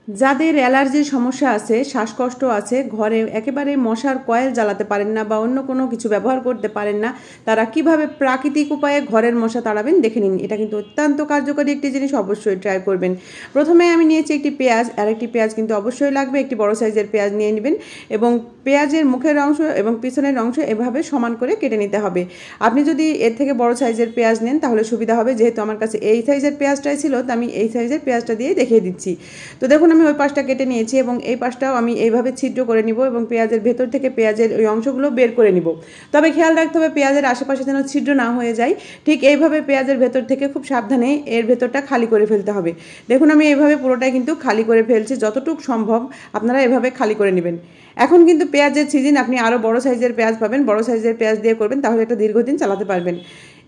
যাদের অ্যালার্জির সমস্যা আছে, শ্বাসকষ্ট আছে, ঘরে একেবারে মশার কয়েল জ্বালাতে পারেন না বা অন্য কোনো কিছু ব্যবহার করতে পারেন না, তারা কিভাবে প্রাকৃতিক উপায়ে ঘরের মশা তাড়াবেন দেখে নিন। এটা কিন্তু অত্যন্ত কার্যকরী একটি জিনিস, অবশ্যই ট্রাই করবেন। প্রথমে আমি নিয়েছি একটি পেঁয়াজ, আর একটি পেঁয়াজ কিন্তু অবশ্যই লাগবে, একটি বড় সাইজের পেঁয়াজ নিয়ে নেবেন এবং পেঁয়াজের মুখের অংশ এবং পিছনের অংশ এভাবে সমান করে কেটে নিতে হবে। আপনি যদি এর থেকে বড় সাইজের পেঁয়াজ নেন তাহলে সুবিধা হবে, যেহেতু আমার কাছে এই সাইজের পেঁয়াজটাই ছিল তো আমি এই সাইজের পেঁয়াজটা দিয়ে দেখিয়ে দিচ্ছি। তো দেখুন আমি ওই পাশটা কেটে নিয়েছি এবং এই পাশটাও আমি এইভাবে ছিদ্র করে নিব এবং পেঁয়াজের ভেতর থেকে পেঁয়াজের ওই অংশগুলো বের করে নিব। তবে খেয়াল রাখতে হবে পেঁয়াজের আশেপাশে যেন ছিদ্র না হয়ে যায়। ঠিক এইভাবে পেঁয়াজের ভেতর থেকে খুব সাবধানে এর ভেতরটা খালি করে ফেলতে হবে। দেখুন আমি এইভাবে পুরোটাই কিন্তু খালি করে ফেলছি, যতটুকু সম্ভব আপনারা এভাবে খালি করে নেবেন। এখন কিন্তু পেঁয়াজের সিজন, আপনি আরও বড় সাইজের পেঁয়াজ পাবেন, বড় সাইজের পেঁয়াজ দিয়ে করবেন, তাহলে এটা দীর্ঘদিন চালাতে পারবেন।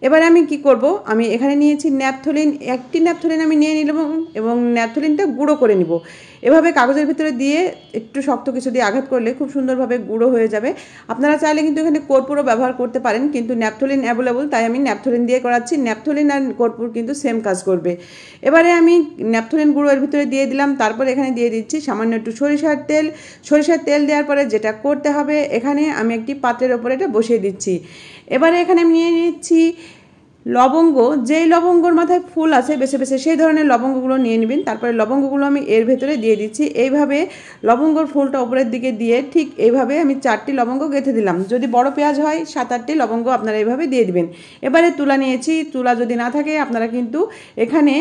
এবারে আমি কি করব, আমি এখানে নিয়েছি ন্যাপথলিন, একটি ন্যাপথলিন আমি নিয়ে নিলাম এবং ন্যাপথলিনটা গুঁড়ো করে নিব। এভাবে কাগজের ভিতরে দিয়ে একটু শক্ত কিছু দিয়ে আঘাত করলে খুব সুন্দরভাবে গুঁড়ো হয়ে যাবে। আপনারা চাইলে কিন্তু এখানে কর্পূরও ব্যবহার করতে পারেন, কিন্তু ন্যাপথলিন অ্যাভেলেবল তাই আমি ন্যাপথলিন দিয়ে করাচ্ছি। ন্যাপথলিন আর কর্পূর কিন্তু সেম কাজ করবে। এবারে আমি ন্যাপথলিন গুঁড়ো এর ভিতরে দিয়ে দিলাম, তারপর এখানে দিয়ে দিচ্ছি সামান্য একটু সরিষার তেল। সরিষার তেল দেওয়ার পরে যেটা করতে হবে, এখানে আমি একটি পাত্রের ওপরে এটা বসিয়ে দিচ্ছি। এবারে এখানে আমি নিয়ে নিচ্ছি লবঙ্গ, যেই লবঙ্গর মাথায় ফুল আছে বেছে বেছে সেই ধরনের লবঙ্গগুলো নিয়ে নেবেন। তারপরে লবঙ্গগুলো আমি এর ভেতরে দিয়ে দিচ্ছি। এইভাবে লবঙ্গর ফুলটা উপরের দিকে দিয়ে ঠিক এইভাবে আমি 4টি লবঙ্গ গেঁথে দিলাম। যদি বড় পেঁয়াজ হয় 7-8টি লবঙ্গ আপনারা এইভাবে দিয়ে দিবেন। এবারে তুলা নিয়েছি, তুলা যদি না থাকে আপনারা কিন্তু এখানে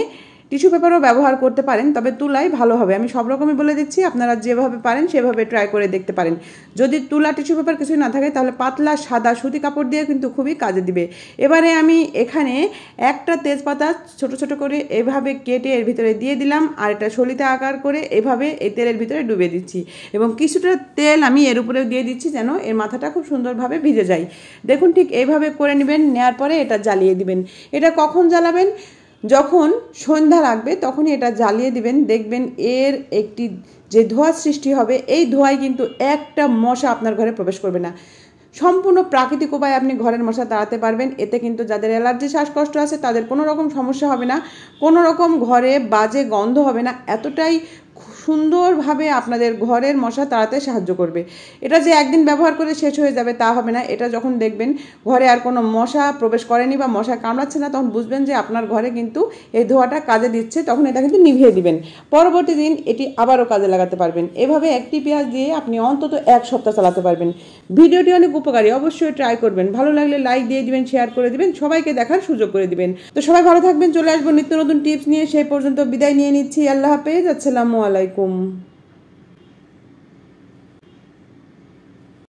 টিস্যু পেপারও ব্যবহার করতে পারেন, তবে তুলাই ভালো হবে। আমি সব রকমই বলে দিচ্ছি, আপনারা যেভাবে পারেন সেভাবে ট্রাই করে দেখতে পারেন। যদি তুলা টিস্যু পেপার কিছুই না থাকে তাহলে পাতলা সাদা সুতি কাপড় দিয়ে কিন্তু খুবই কাজে দিবে। এবারে আমি এখানে একটা তেজপাতা ছোট ছোট করে এভাবে কেটে এর ভিতরে দিয়ে দিলাম, আর এটা সলিতা আকার করে এভাবে এই তেলের ভিতরে ডুবিয়ে দিচ্ছি এবং কিছুটা তেল আমি এর উপরে দিয়ে দিচ্ছি যেন এর মাথাটা খুব সুন্দরভাবে ভিজে যায়। দেখুন ঠিক এইভাবে করে নেবেন, নেওয়ার পরে এটা জ্বালিয়ে দিবেন। এটা কখন জ্বালাবেন, যখন সন্ধ্যা লাগবে তখনই এটা জ্বালিয়ে দিবেন। দেখবেন এর একটি যে ধোঁয়া সৃষ্টি হবে, এই ধোঁয়ায় কিন্তু একটা মশা আপনার ঘরে প্রবেশ করবে না। সম্পূর্ণ প্রাকৃতিক উপায়ে আপনি ঘরের মশা তাড়াতে পারবেন। এতে কিন্তু যাদের অ্যালার্জি শ্বাসকষ্ট আছে তাদের কোনো রকম সমস্যা হবে না, কোনো রকম ঘরে বাজে গন্ধ হবে না। এতটাই সুন্দরভাবে আপনাদের ঘরের মশা তাড়াতে সাহায্য করবে। এটা যে একদিন ব্যবহার করে শেষ হয়ে যাবে তা হবে না। এটা যখন দেখবেন ঘরে আর কোনো মশা প্রবেশ করেনি বা মশা কামড়াচ্ছে না, তখন বুঝবেন যে আপনার ঘরে কিন্তু এই ধোঁয়াটা কাজে দিচ্ছে, তখন এটা কিন্তু নিভিয়ে দিবেন। পরবর্তী দিন এটি আবারও কাজে লাগাতে পারবেন। এভাবে একটি পেঁয়াজ দিয়ে আপনি অন্তত 1 সপ্তাহ চালাতে পারবেন। ভিডিওটি অনেক উপকারী, অবশ্যই ট্রাই করবেন। ভালো লাগলে লাইক দিয়ে দিবেন, শেয়ার করে দিবেন, সবাইকে দেখার সুযোগ করে দিবেন। তো সবাই ভালো থাকবেন, চলে আসবো নিত্য নতুন টিপস নিয়ে। সেই পর্যন্ত বিদায় নিয়ে নিচ্ছি। আল্লাহ হাফেজ, আসসালামু আলাইকুম।